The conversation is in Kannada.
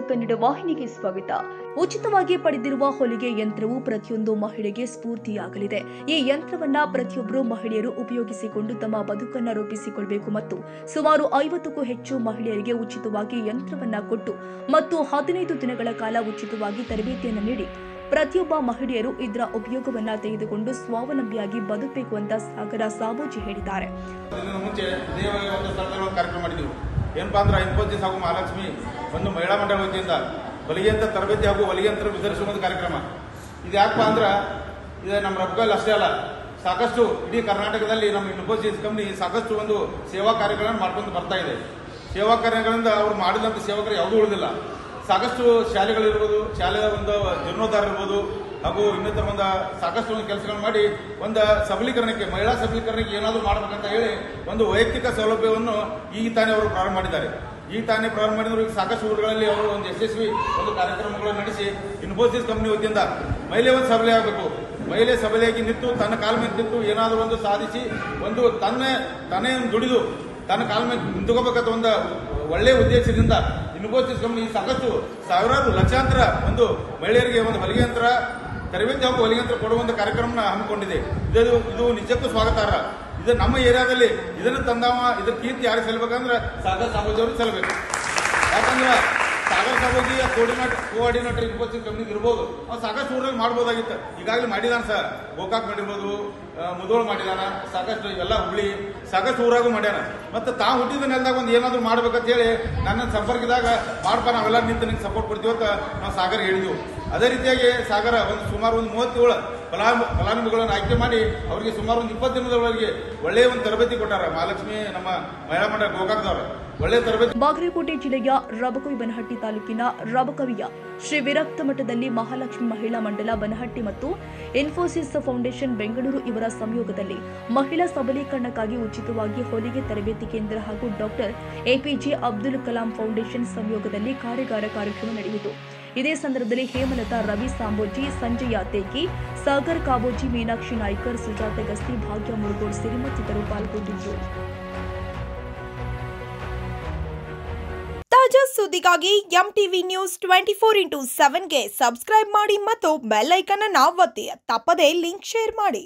ಕನ್ನಡ ವಾಹಿನಿಗೆ ಸ್ವಾಗತ. ಉಚಿತವಾಗಿ ಪಡೆದಿರುವ ಹೊಲಿಗೆ ಯಂತ್ರವು ಪ್ರತಿಯೊಂದು ಮಹಿಳೆಗೆ ಸ್ಫೂರ್ತಿಯಾಗಲಿದೆ. ಈ ಯಂತ್ರವನ್ನ ಪ್ರತಿಯೊಬ್ಬರು ಮಹಿಳೆಯರು ಉಪಯೋಗಿಸಿಕೊಂಡು ತಮ್ಮ ಬದುಕನ್ನು ರೂಪಿಸಿಕೊಳ್ಳಬೇಕು ಮತ್ತು ಸುಮಾರು 50ಕ್ಕೂ ಹೆಚ್ಚು ಮಹಿಳೆಯರಿಗೆ ಉಚಿತವಾಗಿ ಯಂತ್ರವನ್ನ ಕೊಟ್ಟು ಮತ್ತು 15 ದಿನಗಳ ಕಾಲ ಉಚಿತವಾಗಿ ತರಬೇತಿಯನ್ನು ನೀಡಿ ಪ್ರತಿಯೊಬ್ಬ ಮಹಿಳೆಯರು ಇದರ ಉಪಯೋಗವನ್ನ ತೆಗೆದುಕೊಂಡು ಸ್ವಾವಲಂಬಿಯಾಗಿ ಬದುಕಬೇಕು ಅಂತ ಸಾಗರ ಸಾಬೋಜಿ ಹೇಳಿದ್ದಾರೆ. ಏನಪ್ಪಾ ಅಂದ್ರೆ ಇನ್ಫೋಸಿಸ್ ಹಾಗೂ ಮಹಾಲಕ್ಷ್ಮಿ ಒಂದು ಮಹಿಳಾ ಮಂಡಳ ವತಿಯಿಂದ ಹೊಲಿಗೆಯಂತ್ರ ತರಬೇತಿ ಹಾಗೂ ಹೊಲಿಗೆಯಂತ್ರ ವಿತರಿಸುವ ಒಂದು ಕಾರ್ಯಕ್ರಮ. ಇದು ಯಾಕಪ್ಪ ಅಂದ್ರೆ ಇದು ನಮ್ಮ ರಬ್ಗಲ್ ಅಷ್ಟೇ ಅಲ್ಲ, ಸಾಕಷ್ಟು ಇಡೀ ಕರ್ನಾಟಕದಲ್ಲಿ ನಮ್ಮ ಇನ್ಫೋಸಿಸ್ ಕಂಪನಿ ಸಾಕಷ್ಟು ಒಂದು ಸೇವಾ ಕಾರ್ಯಗಳನ್ನು ಮಾಡ್ಕೊಂಡು ಬರ್ತಾ ಇದೆ. ಸೇವಾ ಕಾರ್ಯಗಳಿಂದ ಅವರು ಮಾಡಿದಂಥ ಸೇವಕರು ಯಾವುದೂ ಉಳಿದಿಲ್ಲ. ಸಾಕಷ್ಟು ಶಾಲೆಗಳಿರ್ಬೋದು, ಶಾಲೆಯ ಒಂದು ಜೀರ್ಣೋದ್ಧಾರ ಇರ್ಬೋದು ಹಾಗೂ ಇನ್ನಿತರ ಒಂದು ಸಾಕಷ್ಟು ಒಂದು ಕೆಲಸಗಳನ್ನು ಮಾಡಿ ಒಂದು ಸಬಲೀಕರಣಕ್ಕೆ, ಮಹಿಳಾ ಸಬಲೀಕರಣಕ್ಕೆ ಏನಾದರೂ ಮಾಡಬೇಕಂತ ಹೇಳಿ ಒಂದು ವೈಯಕ್ತಿಕ ಸೌಲಭ್ಯವನ್ನು ಈಗ ತಾನೇ ಅವರು ಪ್ರಾರಂಭ ಮಾಡಿದ್ದಾರೆ. ಈಗ ಪ್ರಾರಂಭ ಮಾಡಿದ್ರು. ಈಗ ಸಾಕಷ್ಟು ಊರುಗಳಲ್ಲಿ ಅವರು ಒಂದು ಯಶಸ್ವಿ ಒಂದು ಕಾರ್ಯಕ್ರಮಗಳನ್ನು ನಡೆಸಿ ಇನ್ಫೋಸಿಸ್ ಕಂಪನಿ ವತಿಯಿಂದ ಮಹಿಳೆ ಒಂದು ಸಬಲೆ ಆಗಬೇಕು, ಮಹಿಳೆ ಸಬಲೆಯಾಗಿ ನಿಂತು ತನ್ನ ಕಾಲ ಮೇಲೆ ನಿಂತು ಏನಾದರೂ ಒಂದು ಸಾಧಿಸಿ ಒಂದು ತನ್ನೇ ದುಡಿದು ತನ್ನ ಕಾಲ ಮೇಲೆ ನಿಂತುಕೋಬೇಕಂತ ಒಂದು ಒಳ್ಳೆಯ ಉದ್ದೇಶದಿಂದ ಇನ್ಫೋಸಿಸ್ ಕಂಪನಿ ಸಾಕಷ್ಟು ಸಾವಿರಾರು ಲಕ್ಷಾಂತರ ಒಂದು ಮಹಿಳೆಯರಿಗೆ ಒಂದು ಹೊಲಿಗೆಯಂತ್ರ ತರಬೇತಿ ಹಾಗೂ ಹೊಲಿಗೆಯಂತ್ರ ಕೊಡುವ ಒಂದು ಕಾರ್ಯಕ್ರಮ ಹಮ್ಮಿಕೊಂಡಿದೆ. ಇದು ನಿಜಕ್ಕೂ ಸ್ವಾಗತಾರ್ಹ. ಇದು ನಮ್ಮ ಏರಿಯಾದಲ್ಲಿ ಇದನ್ನು ತಂದವ, ಇದ್ರ ಕೀರ್ತಿ ಯಾರಿಗೆ ಸಲ್ಲಬೇಕಂದ್ರೆ ಸಾಗರ್ ಸಾಬೋಜಿ ಅವ್ರಿಗೆ ಸಲ್ಲಬೇಕು. ಯಾಕಂದ್ರೆ ಸಾಗರ್ ಸಾಬೋಜಿ ಕೋಆರ್ಡಿನೇಟರ್ ಇನ್ಫೋಸಿಸ್ ಕಂಪ್ನಿ ಇರ್ಬೋದು, ಅವ್ರು ಸಾಕಷ್ಟು ಊರಲ್ಲಿ ಮಾಡ್ಬೋದಾಗಿತ್ತು. ಈಗಾಗಲೇ ಮಾಡಿದಾನ ಸರ್, ಗೋಕಾಕ್ ಮಾಡಿರ್ಬೋದು, ಮುದೋಳು ಮಾಡಿದಾನ, ಸಾಕಷ್ಟು ಇವೆಲ್ಲ ಹುಬ್ಳಿ ಸಾಕಷ್ಟು ಊರಾಗೂ ಮಾಡ್ಯಾನ. ಮತ್ತೆ ತಾವು ಹುಟ್ಟಿದ ನೆಲದಾಗ ಒಂದು ಏನಾದ್ರು ಮಾಡ್ಬೇಕಂತ ಹೇಳಿ ನನ್ನ ಸಂಪರ್ಕದಾಗ ಮಾಡಪ್ಪ, ನಾವೆಲ್ಲ ನಿಂತು ನಿಂಗೆ ಸಪೋರ್ಟ್ ಕೊಡ್ತೀವಿ ಅಂತ ನಾವು ಸಾಗರ್ ಹೇಳಿದ್ವು. ಅದೇ ರೀತಿಯಾಗಿ ಸಾಗರ ಸುಮಾರು 37 ಫಲಾನುಭವಿಗಳನ್ನು ಆಯ್ಕೆ ಮಾಡಿ ಅವರಿಗೆ ಸುಮಾರು 20 ದಿನದವರೆಗೆ ಒಳ್ಳೆಯ ಒಂದು ತರಬೇತಿ ಕೊಟ್ಟಾರ. ಮಹಾಲಕ್ಷ್ಮಿ ನಮ್ಮ ಮಹಿಳಾ ಮಂಡಳ ಗೋಕಾಕದವರು ಒಳ್ಳೆಯ ತರಬೇತಿ. ಬಾಗಲಕೋಟೆ ಜಿಲ್ಲೆಯ ರಬಕವಿ ಬನಹಟ್ಟಿ ತಾಲೂಕಿನ ರಬಕವಿಯ ಶ್ರೀ ವಿರಕ್ತ ಮಠದಲ್ಲಿ ಮಹಾಲಕ್ಷ್ಮಿ ಮಹಿಳಾ ಮಂಡಲ ಬನಹಟ್ಟಿ ಮತ್ತು ಇನ್ಫೋಸಿಸ್ ಫೌಂಡೇಶನ್ ಬೆಂಗಳೂರು ಇವರ ಸಂಯೋಗದಲ್ಲಿ ಮಹಿಳಾ ಸಬಲೀಕರಣಕ್ಕಾಗಿ ಉಚಿತವಾಗಿ ಹೊಲಿಗೆ ತರಬೇತಿ ಕೇಂದ್ರ ಹಾಗೂ doctor APJ Abdul Kalam foundation ಸಂಯೋಗದಲ್ಲಿ ಕಾರ್ಯಾಗಾರ ಕಾರ್ಯಕ್ರಮ ನಡೆಯಿತು. ಇದೇ ಸಂದರ್ಭದಲ್ಲಿ ಹೇಮಲತಾ ರವಿ ಸಾಂಬೋಜಿ, ಸಂಜಯ ತೇಗಿ, ಸಾಗರ್ ಕಾಬೋಜಿ, ಮೀನಾಕ್ಷಿ ನಾಯ್ಕರ್, ಸುಜಾತ ಗಸ್ತಿ, ಭಾಗ್ಯ ಮುರುಗೋಡ್ ಸೇರಿ ಮತ್ತಿತರರು ಪಾಲ್ಗೊಂಡಿದ್ದರು. ತಾಜಾ ಸುದ್ದಿಗಾಗಿ ಎಂಟಿವಿ ನ್ಯೂಸ್ 24x7ಗೆ ಸಬ್ಸ್ಕ್ರೈಬ್ ಮಾಡಿ ಮತ್ತು ಬೆಲ್ ಐಕಾನ್ ಅನ್ನು ಒತ್ತಿ. ತಪ್ಪದೇ ಲಿಂಕ್ ಶೇರ್ ಮಾಡಿ.